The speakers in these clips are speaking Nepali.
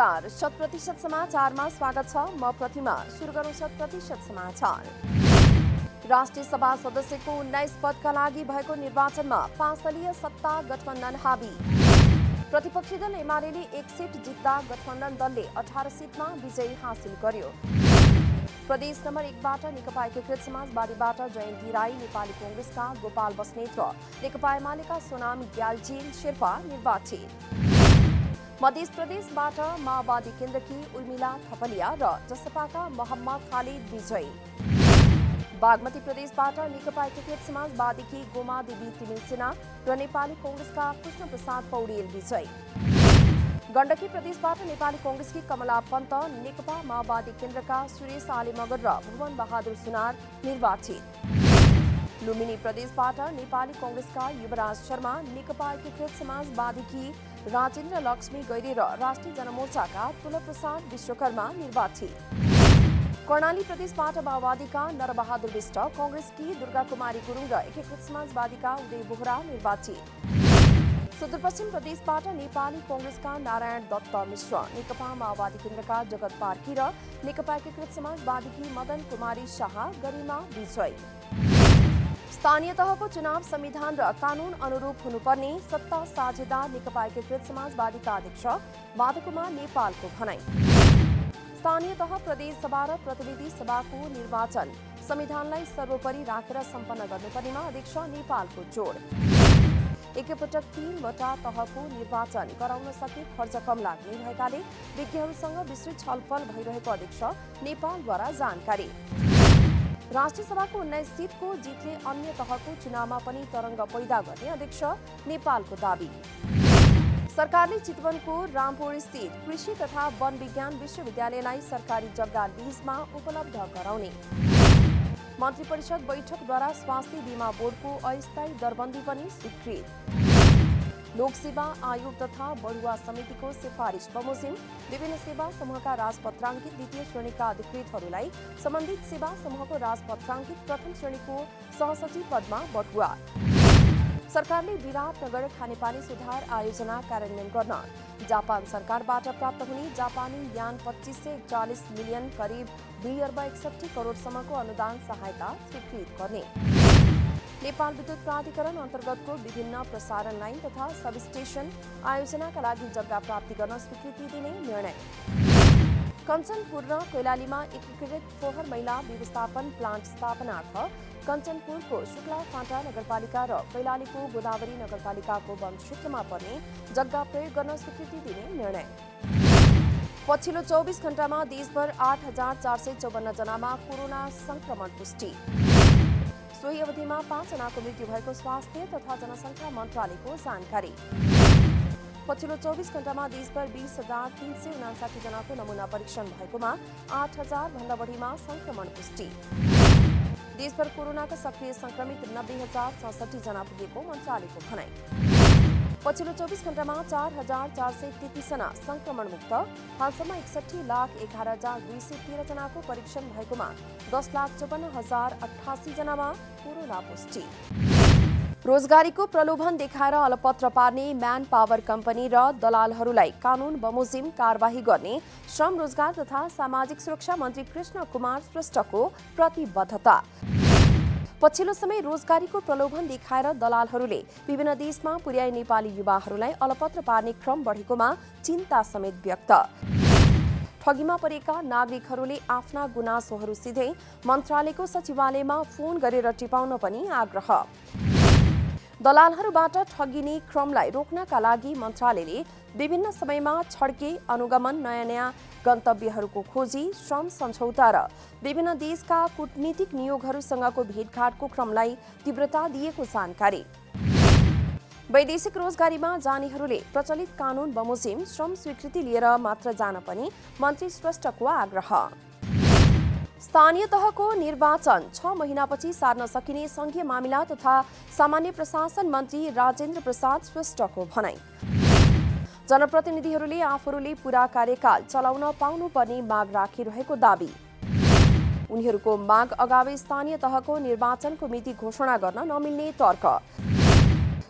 नमस्कार, 100% समाचारमा स्वागत छ। म प्रतिमा। सुरु गरौँ 100% समाचार। राष्ट्रिय सभा सदस्यको 19 पदका लागि भएको निर्वाचनमा 5 दलीय सत्ता गठबन्धन हावी। प्रतिपक्षी दल एमाले 1 सिट जित्दा गठबन्धन दलले 18 सिटमा विजय हासिल गर्यो। प्रदेश नम्बर 1 बाट नेकपा एकीकृत समाजवादीबाट जयन्ती राई, नेपाली कांग्रेसका गोपाल बस्नेत र नेकपा एमालेका सोनाम ग्याल्जेन शेर्पा निर्वाचित। मध्य प्रदेशबाट माओवादी केन्द्रकी उर्मिला थपलिया र जसपाका मोहम्मद खालिद विजयी। बागमती प्रदेशबाट नेकपा एकीकृत समाजवादीकी गोमा देवी तिमिल सिन्हा र नेपाली कांग्रेसका कृष्ण प्रसाद पौडेल विजयी। गण्डकी प्रदेशबाट नेपाली कांग्रेसकी कमला पन्त, नेकपा माओवादी केन्द्रका सुरेश आले मगर र भुवन बहादुर सुनार निर्वाचित। लुम्बिनी प्रदेशबाट नेपाली कांग्रेसका युवराज शर्मा, नेकपा एकीकृत समाजवादीकी राजेन्द्र लक्ष्मी गैरे र राष्ट्रिय जनमोर्चाका तुलप्रसाद विश्वकर्मा निर्वाचित। कर्णाली प्रदेशबाट माओवादीका नरबहादुर विष्ट, कांग्रेसकी दुर्गा कुमारी गुरुङ र एकीकृत समाजवादीका उदय बोहरा निर्वाचित। सुदूरपश्चिम प्रदेशबाट नेपाली कांग्रेसका नारायण दत्त मिश्र, नेकपा माओवादी केन्द्रका जगत पार्की र नेकपा एकीकृत समाजवादीकी मदन कुमारी शाह गरिमा विजयी। स्थानीय तहको चुनाव संविधान र कानून अनुरूप हुनुपर्ने सत्ता साझेदार नेकपा एकीकृत समाजवादीका अध्यक्ष माधव कुमार नेपालको भनाई। स्थानीय तह प्रदेश सभा र प्रतिनिधि सभाको निर्वाचन संविधानलाई सर्वोपरि राखेर सम्पन्न गर्नुपर्नेमा अध्यक्ष नेपालको जोड। एकैपटक 3 वटा तहको निर्वाचन गराउन सके खर्च कम लाग्ने भएकाले विज्ञहरूसँग विस्तृत छलफल भइरहेको अध्यक्ष नेपालद्वारा जानकारी। राष्ट्रिय सभाको 19 सिटको जितले अन्य तहको चुनावमा पनि तरंग पैदा गर्ने अध्यक्ष नेपालको दावी। सरकारले चितवनको रामपुर स्थित कृषि तथा वन विज्ञान विश्वविद्यालयलाई सरकारी जग्गा लीजमा उपलब्ध गराउने। मन्त्री परिषद बैठकद्वारा स्वास्थ्य बीमा बोर्डको अस्थायी दरबन्दी पनि स्वीकृत। लोक सेवा आयोग तथा बढुवा समितिको सिफारिस बमोजिम विभिन्न सेवा समूहका राजपत्राङ्कित द्वितीय श्रेणीका अधिकृतहरूलाई सम्बन्धित सेवा समूहको राजपत्राङ्कित प्रथम श्रेणीको सहसचिव पदमा बढुवा। सरकारले विराटनगर खानेपानी सुधार आयोजना कार्यान्वयन गर्न जापान सरकारबाट प्राप्त हुने जापानी यान 2541 मिलियन करिब 2 अर्ब 61 करोडसम्मको अनुदान सहायता स्वीकृत गर्ने। नेपाल विद्युत प्राधिकरण अन्तर्गतको विभिन्न प्रसारण लाइन तथा सबस्टेशन आयोजनाका लागि जग्गा प्राप्ति गर्न स्वीकृति दिने निर्णय। कञ्चनपुर र कैलालीमा एकीकृत फोहोर मैला व्यवस्थापन प्लान्ट स्थापनार्थ कञ्चनपुरको शुक्ला फाँटा नगरपालिका र कैलालीको गोदावरी नगरपालिकाको वन क्षेत्रमा पर्ने जग्गा प्रयोग गर्न स्वीकृति दिने निर्णय। पछिल्लो 24 घण्टामा देशभर 8454 जनामा कोरोना संक्रमण पुष्टि। सोही अवधिमा 5 जनाको मृत्यु भएको स्वास्थ्य तथा जनसङ्ख्या मन्त्रालयको जानकारी। पछिल्लो 24 घण्टामा देशभर 20,359 जनाको नमूना परीक्षण भएकोमा 8,000 भन्दा बढीमा संक्रमण पुष्टि। देशभर कोरोनाका सक्रिय संक्रमित 90,066 जना पुगेको मन्त्रालयको भनाई। पछिल्लो 24 घण्टामा 4,433 जना संक्रमण मुक्त। हालसम्म 61,11,213 जनाको परीक्षण भएकोमा 10,54,088 जनामा कोरोना पुष्टि। रोजगारीको प्रलोभन देखाएर अलपत्र पार्ने म्यान पावर कम्पनी र दलालहरूलाई कानून बमोजिम कारबाही गर्ने श्रम रोजगार तथा सामाजिक सुरक्षा मन्त्री कृष्ण कुमार श्रेष्ठको प्रतिबद्धता। पछिल्लो समय रोजगारीको प्रलोभन देखाएर दलालहरूले विभिन्न देशमा पुर्याई नेपाली युवाहरूलाई अलपत्र पार्ने क्रम बढेकोमा चिन्ता समेत व्यक्त। ठगीमा परेका नागरिकहरूले आफ्ना गुनासोहरू सिधै मन्त्रालयको सचिवालयमा फोन गरेर टिपाउन पनि आग्रह। दलालहरूबाट ठगिने क्रमलाई रोक्नका लागि मन्त्रालयले विभिन्न समयमा छड्के अनुगमन, नयाँ गन्तव्यहरूको खोजी, श्रम सम्झौता र विभिन्न देशका कूटनीतिक नियोगहरूसँगको भेटघाटको क्रमलाई तीव्रता दिएको जानकारी। वैदेशिक रोजगारीमा जानेहरूले प्रचलित कानून बमोजिम श्रम स्वीकृति लिएर मात्र जान पनि मन्त्री श्रेष्ठको आग्रह। स्थानीय तहको निर्वाचन 6 महिनापछि सार्न सकिने संघीय मामिला तथा सामान्य प्रशासन मन्त्री राजेन्द्र प्रसाद श्रेष्ठको भनाई। जनप्रतिनिधिहरूले आफूहरूले पूरा कार्यकाल चलाउन पाउनुपर्ने माग राखिरहेको दावी। उनीहरूको माग अगावै स्थानीय तहको निर्वाचनको मिति घोषणा गर्न नमिल्ने तर्क।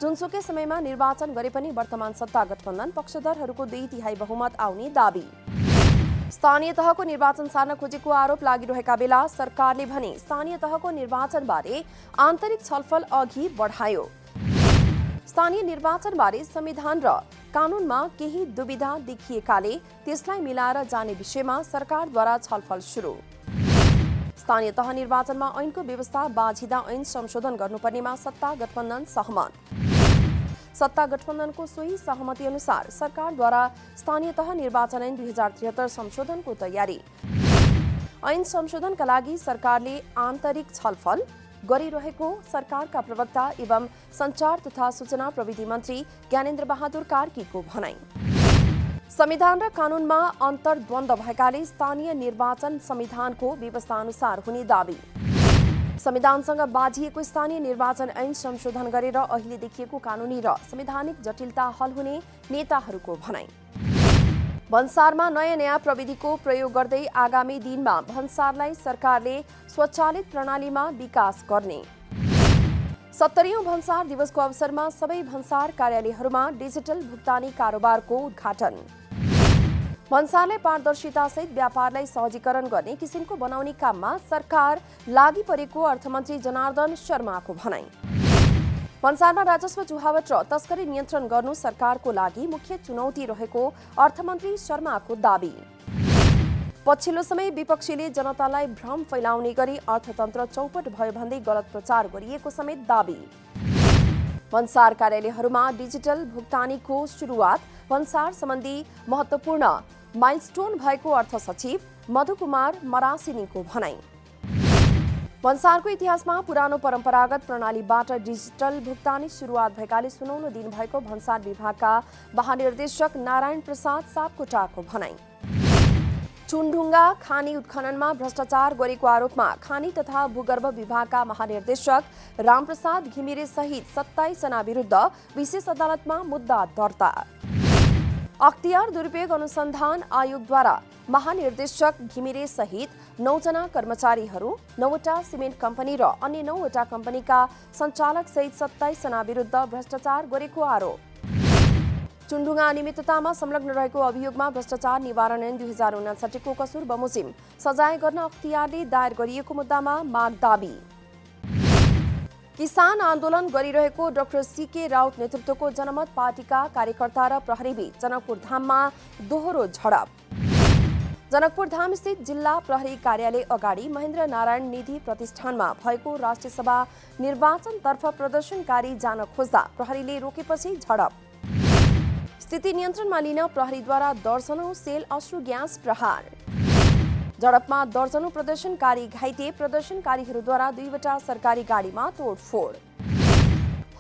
जुनसुकै समयमा निर्वाचन गरे पनि वर्तमान सत्ता गठबन्धन पक्षधरहरूको 2/3 बहुमत आउने दाबी। स्थानीय तहको निर्वाचन सार्न खोजेको आरोप लागिरहेका बेला सरकारले भने स्थानीय तहको निर्वाचनबारे आन्तरिक छलफल अघि बढायो। स्थानीय निर्वाचनबारे संविधान र कानूनमा केही दुविधा देखिएकाले त्यसलाई मिलाएर जाने विषयमा सरकारद्वारा छलफल सुरु। स्थानीय तह निर्वाचनमा ऐनको व्यवस्था बाझिँदा ऐन संशोधन गर्नुपर्नेमा सत्ता गठबन्धन सहमत। सत्ता गठबन्धनको सोही सहमति अनुसार सरकारद्वारा स्थानीय तह निर्वाचन ऐन 2073 संशोधनको तयारी। ऐन संशोधनका लागि सरकारले आन्तरिक छलफल गरिरहेको सरकारका प्रवक्ता एवं सञ्चार तथा सूचना प्रविधि मन्त्री ज्ञानेन्द्र बहादुर कार्कीको भनाई। संविधान र कानूनमा अन्तर्द्वन्द भएकाले स्थानीय निर्वाचन संविधानको व्यवस्था अनुसार हुने दाबी। संविधानसँग बाझिएको स्थानीय निर्वाचन ऐन संशोधन गरेर अहिले देखिएको कानूनी र संवैधानिक जटिलता हल हुने नेताहरूको भनाई। भन्सारमा नयाँ प्रविधिको प्रयोग गर्दै आगामी दिनमा भन्सारलाई सरकारले स्वचालित प्रणालीमा विकास गर्ने। 70औं भन्सार दिवसको अवसरमा सबै भन्सार कार्यालयहरूमा डिजिटल भुक्तानी कारोबारको उद्घाटन। भन्सारलाई पारदर्शितासहित व्यापारलाई सहजीकरण गर्ने किसिमको बनाउने काममा सरकार लागि परेको अर्थमन्त्री जनार्दन शर्माको भनाई। भन्सारमा राजस्व जुहावट र तस्करी नियन्त्रण गर्नु सरकारको लागि मुख्य चुनौती रहेको अर्थमन्त्री शर्माको दाबी। पछिल्लो समय विपक्षीले जनतालाई भ्रम फैलाउने गरी अर्थतन्त्र चौपट भयो भन्दै गलत प्रचार गरिएको समेत दाबी। भन्सार कार्यालयहरूमा डिजिटल भुक्तानीको सुरुवात भन्सार सम्बन्धी महत्त्वपूर्ण माइलस्टोन भएको अर्थ सचिव मधुकुमार मरासिनीको भनाई। भन्सारको इतिहासमा पुरानो परम्परागत प्रणालीबाट डिजिटल भुक्तानी सुरुवात भएकाले सुनौलो दिन भएको भन्सार विभागका महानिर्देशक नारायण प्रसाद सापकोटाको भनाई। चुनढुङ्गा खानी उत्खननमा भ्रष्टाचार गरेको आरोपमा खानी तथा भूगर्भ विभागका महानिर्देशक रामप्रसाद घिमिरे सहित 27 जना विरुद्ध विशेष अदालतमा मुद्दा दर्ता। अख्तियार दुरुपयोग अनुसन्धान आयोगद्वारा महानिर्देशक घिमिरे सहित 9 जना कर्मचारीहरू 9वटा सिमेन्ट कम्पनी र अन्य 9वटा कम्पनीका सञ्चालक सहित 27 जना विरुद्ध भ्रष्टाचार गरेको आरोप। चुनढुङ्गा अनियमिततामा संलग्न रहेको अभियोगमा भ्रष्टाचार निवारण ऐन 2059 को कसुर बमोजिम सजाय गर्न अख्तियारले दायर गरिएको मुद्दामा माग दाबी। किसान आन्दोलन गरिरहेको डाक्टर सीके राउत नेतृत्वको जनमत पार्टीका कार्यकर्ता र प्रहरीबीच जनकपुर धाममा दोहोरो झडप। जनकपुर धाम स्थित जिल्ला प्रहरी कार्यालय अगाडि महेन्द्र नारायण निधि प्रतिष्ठानमा भएको राष्ट्रिय सभा निर्वाचनतर्फ प्रदर्शनकारी जान खोज्दा प्रहरीले रोकेपछि झडप। स्थिति नियन्त्रणमा लिन प्रहरीद्वारा दर्जनौं सेल अश्रु ग्यास प्रहार। झडपमा दर्जनौं प्रदर्शनकारी घाइते, प्रदर्शनकारीहरूद्वारा 2वटा सरकारी गाडीमा तोडफोड।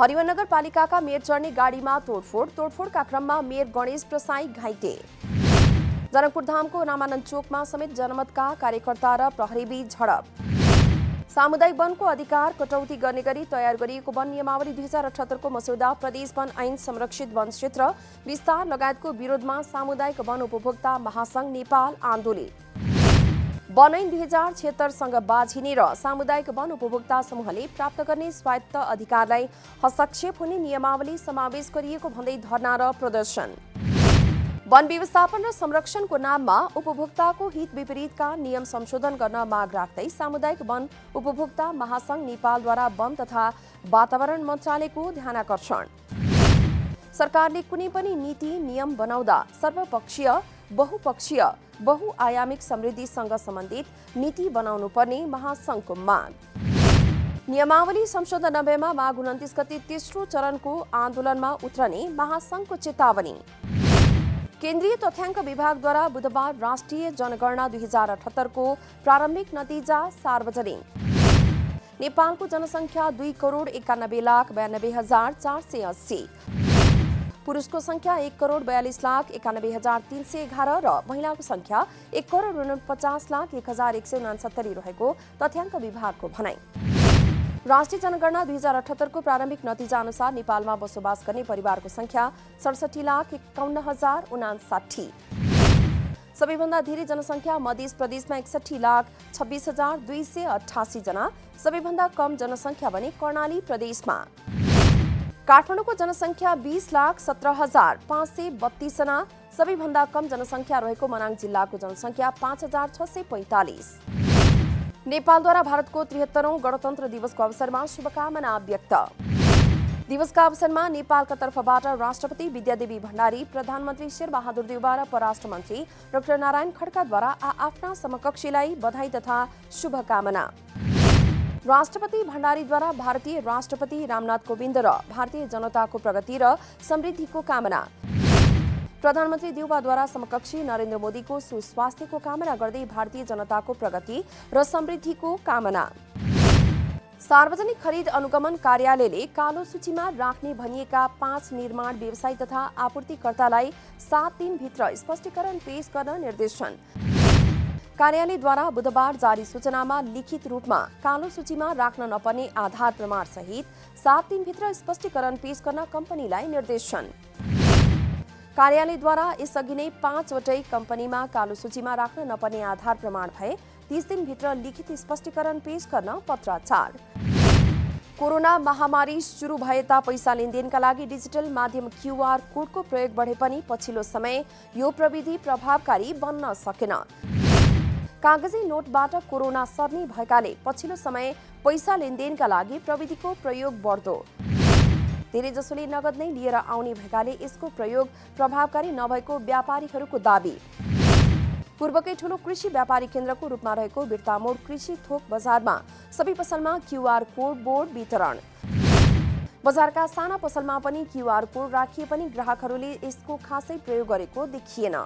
हरिवन नगरपालिकाका मेयर चढ्ने गाडीमा तोडफोड, तोडफोडका क्रममा मेयर गणेश प्रसाई घाइते। जनकपुर धामको रामानन्द चोकमा समेत जनमतका कार्यकर्ता र प्रहरीबीच झडप। सामुदायिक वनको अधिकार कटौती गर्ने गरी तयार गरिएको वन नियमावली 2078 को मस्यौदा प्रदेश वन ऐन संरक्षित वन क्षेत्र विस्तार लगायतको विरोधमा सामुदायिक वन उपभोक्ता महासंघ नेपाल आन्दोलित। वन ऐन 2076 सँग बाझिने र सामुदायिक वन उपभोक्ता समूहले प्राप्त गर्ने स्वायत्त अधिकारलाई हस्तक्षेप हुने नियमावली समावेश गरिएको भन्दै धरना र प्रदर्शन। वन व्यवस्थापन र संरक्षणको नाममा उपभोक्ताको हित विपरीतका नियम संशोधन गर्न माग राख्दै सामुदायिक वन उपभोक्ता महासंघ नेपालद्वारा वन तथा वातावरण मन्त्रालयको ध्यानाकर्षण। सरकारले कुनै पनि नीति नियम बनाउँदा सर्वपक्षीय, बहुपक्षीय, बहुआयामिक समृद्धिसँग सम्बन्धित नीति बनाउनु पर्ने महासंघको माग। नियमावली संशोधन नभएमा माघ 29 गते तेस्रो चरणको आन्दोलनमा उत्रने महासंघको चेतावनी। केन्द्रीय तथ्याङ्क विभागद्वारा बुधबार राष्ट्रिय जनगणना 2078 को प्रारम्भिक नतिजा सार्वजनिक। नेपालको जनसङ्ख्या 2,91,92,480। पुरुषको संख्या 1,42,91,311 र महिलाको संख्या 1,49,01,169 रहेको तथ्याङ्क विभागको भनाई। राष्ट्रिय जनगणना 2078 को प्रारम्भिक नतिजा अनुसार नेपालमा बसोबास गर्ने परिवारको संख्या 67,51,059। सबैभन्दा धेरै जनसंख्या मध्य प्रदेशमा 61,26,288 जना, सबैभन्दा कम जनसंख्या भने कर्णाली प्रदेशमा। काठमाडौँको जनसङ्ख्या 20,17,532 जना, सबैभन्दा कम जनसङ्ख्या रहेको मनाङ जिल्लाको जनसङ्ख्या 5,645। नेपालद्वारा भारतको 73औं गणतन्त्र दिवसको अवसरमा शुभकामना व्यक्त। दिवसका अवसरमा नेपालका तर्फबाट राष्ट्रपति विद्यादेवी भण्डारी, प्रधानमन्त्री शेरबहादुर देउवा र परराष्ट्र मन्त्री डाक्टर नारायण खड्काद्वारा आफ्ना समकक्षीलाई बधाई तथा शुभकामना। राष्ट्रपति भण्डारीद्वारा भारतीय राष्ट्रपति रामनाथ कोविन्द र भारतीय जनताको प्रगति र समृद्धिको कामना। प्रधानमन्त्री देउवाद्वारा समकक्षी नरेन्द्र मोदीको सुस्वास्थ्यको कामना गर्दै भारतीय जनताको प्रगति र समृद्धिको कामना। सार्वजनिक खरिद अनुगमन कार्यालयले कालो सूचीमा राख्ने भनिएका 5 निर्माण व्यवसायी तथा आपूर्तिकर्तालाई 7 दिनभित्र स्पष्टीकरण पेश गर्न निर्देशन। कार्यालयद्वारा बुधबार जारी सूचनामा लिखित रूपमा कालो सूचीमा राख्न नपर्ने आधार प्रमाण सहित 7 दिनभित्र स्पष्टीकरण पेश गर्न कम्पनीलाई निर्देशन। कार्यालयद्वारा यसअघि नै 5 वटै कम्पनीमा कालो सूचीमा राख्न नपर्ने आधार प्रमाण भए 30 दिनभित्र लिखित स्पष्टीकरण पेश गर्न पत्राचार। कोरोना महामारी सुरु भएता पैसा लेनदेनका लागि डिजिटल माध्यम क्यूआर कोडको प्रयोग बढे पनि पछिल्लो समय यो प्रविधि प्रभावकारी बन्न सकेन। कागजी नोटबाट कोरोना सर्ने भएकाले पछिल्लो समय पैसा लेनदेनका लागि प्रविधिको प्रयोग बढ्दो। धेरैजसोले नगद नै लिएर आउने भएकाले यसको प्रयोग प्रभावकारी नभएको व्यापारीहरूको दाबी। पूर्वकै ठूलो कृषि व्यापारी केन्द्रको रूपमा रहेको बिर्तामोड कृषि थोक बजारमा सबै पसलमा क्यूआर कोड बोर्ड वितरण। बजारका साना पसलमा पनि क्यूआर कोड राखिए पनि ग्राहकहरूले यसको खासै प्रयोग गरेको देखिएन।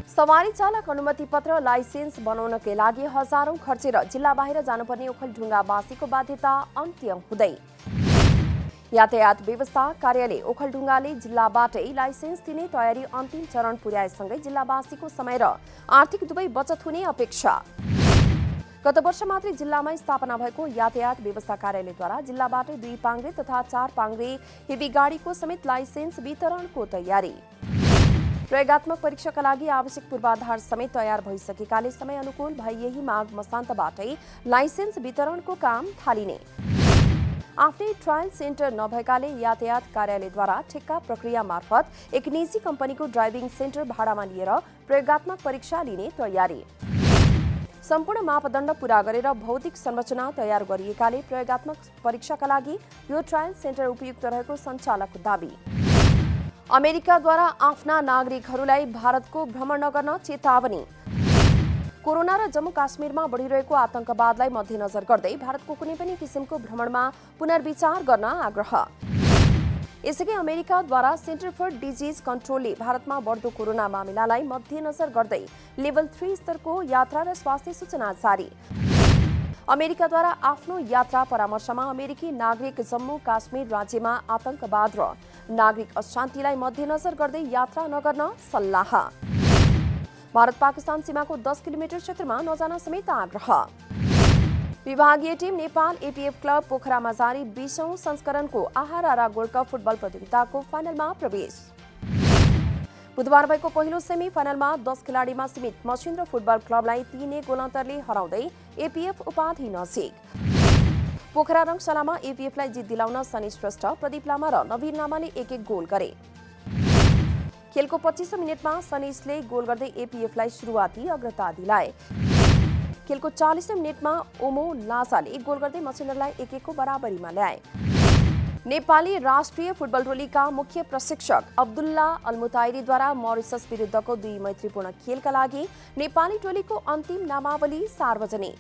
सवारी चालक अनुमति पत्र लाइसेन्स बनाउनकै लागि हजारौं खर्चेर जिल्ला बाहिर जानुपर्ने ओखलढुङ्गावासीको बाध्यता अन्त्य हुँदै। यातायात व्यवस्था कार्यालय ओखलढुङ्गाले जिल्लाबाटै लाइसेन्स दिने तयारी अन्तिम चरण पुर्याएसँगै जिल्लावासीको समय र आर्थिक दुवै बचत हुने अपेक्षा। गत वर्ष मात्रै जिल्लामा स्थापना भएको यातायात व्यवस्था कार्यालयद्वारा जिल्लाबाटै 2 पाङ्ग्रे तथा 4 पाङ्ग्रे हेभी गाडीको समेत लाइसेन्स वितरणको तयारी। प्रयोगात्मक परीक्षाका लागि आवश्यक पूर्वाधार समेत तयार भइसकेकाले समय अनुकूल भए यही माघ मसान्तबाटै लाइसेन्स वितरणको काम थालिने। आफ्नै ट्रायल सेन्टर नभएकाले यातायात कार्यालयद्वारा ठेक्का प्रक्रिया मार्फत एक निजी कम्पनीको ड्राइभिङ सेन्टर भाडामा लिएर प्रयोगात्मक परीक्षा लिने तयारी। सम्पूर्ण मापदण्ड पूरा गरेर भौतिक संरचना तयार गरिएकाले प्रयोगात्मक परीक्षाका लागि यो ट्रायल सेन्टर उपयुक्त रहेको सञ्चालकको दाबी। अमेरिकाद्वारा आफ्ना नागरिकहरूलाई भारतको भ्रमण नगर्न चेतावनी। कोरोना र जम्मू काश्मीरमा बढिरहेको आतंकवादलाई मध्यनजर गर्दै भारतको कुनै पनि किसिमको भ्रमणमा पुनर्विचार गर्न आग्रह। यसअघि अमेरिकाद्वारा सेन्टर फर डिजिज कन्ट्रोलले भारतमा बढ्दो कोरोना मामिलालाई मध्यनजर गर्दै लेभल 3 स्तरको यात्रा र स्वास्थ्य सूचना जारी। अमेरिकाद्वारा आफ्नो यात्रा परामर्शमा अमेरिकी नागरिक जम्मू काश्मीर राज्यमा आतंकवाद र नागरिक अशान्तिलाई मध्यनजर गर्दै यात्रा नगर्न सल्लाह। भारत पाकिस्तान सीमाको 10 किलोमिटर क्षेत्रमा नजान समेत आग्रह। विभागीय टिम नेपाल एपीएफ क्लब पोखरामा जारी 20औं संस्करणको आहारा गोल्ड कप फुटबल प्रतियोगिताको फाइनलमा प्रवेश। बुधबार भएको पहिलो सेमी फाइनलमा 10 खेलाडीमा सीमित मसिन्द्र फुटबल क्लबलाई 3-1 गोल अन्तरले हराउँदै एपीएफ उपाधि नजिक। पोखरा रङशालामा एपीएफलाई जित दिलाउन सनी श्रेष्ठ, प्रदीप लामा र नवीन लामाले 1-1 गोल गरे। खेलको 25औं मिनेटमा सनीशले गोल गर्दै एपीएफलाई सुरुवाती अग्रता दिलाए। खेलको 40औं मिनेटमा ओमो लासाले गोल गर्दै मसिन्द्रलाई 1-1 को बराबरीमा ल्याए। नेपाली राष्ट्रिय फुटबल टोलीका मुख्य प्रशिक्षक अब्दुल्ला अल्मुताइरीद्वारा मरिसस विरुद्धको 2 मैत्रीपूर्ण खेलका लागि नेपाली टोलीको अन्तिम नामावली सार्वजनिक।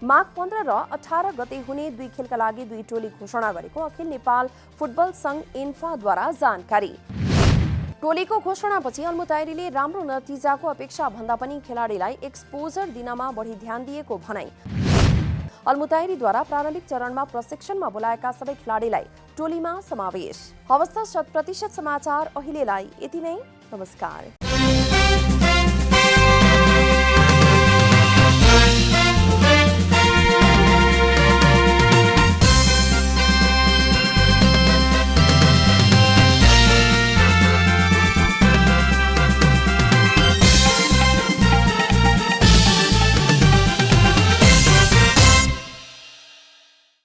माघ 15 र 18 गते हुने 2 खेलका लागि 2 टोली घोषणा गरेको अखिल नेपाल फुटबल संघ इन्फाद्वारा जानकारी। टोलीको घोषणापछि अल्मुताइरीले राम्रो नतिजाको अपेक्षा भन्दा पनि खेलाडीलाई एक्सपोजर दिनमा बढी ध्यान दिएको भनाई। अल्मुताइरीद्वारा प्रारम्भिक चरणमा प्रशिक्षणमा बोलाएका सबै खेलाडीलाई टोलीमा समावेश। हवस् त 100% समाचार अहिलेलाई यति नै। नमस्कार।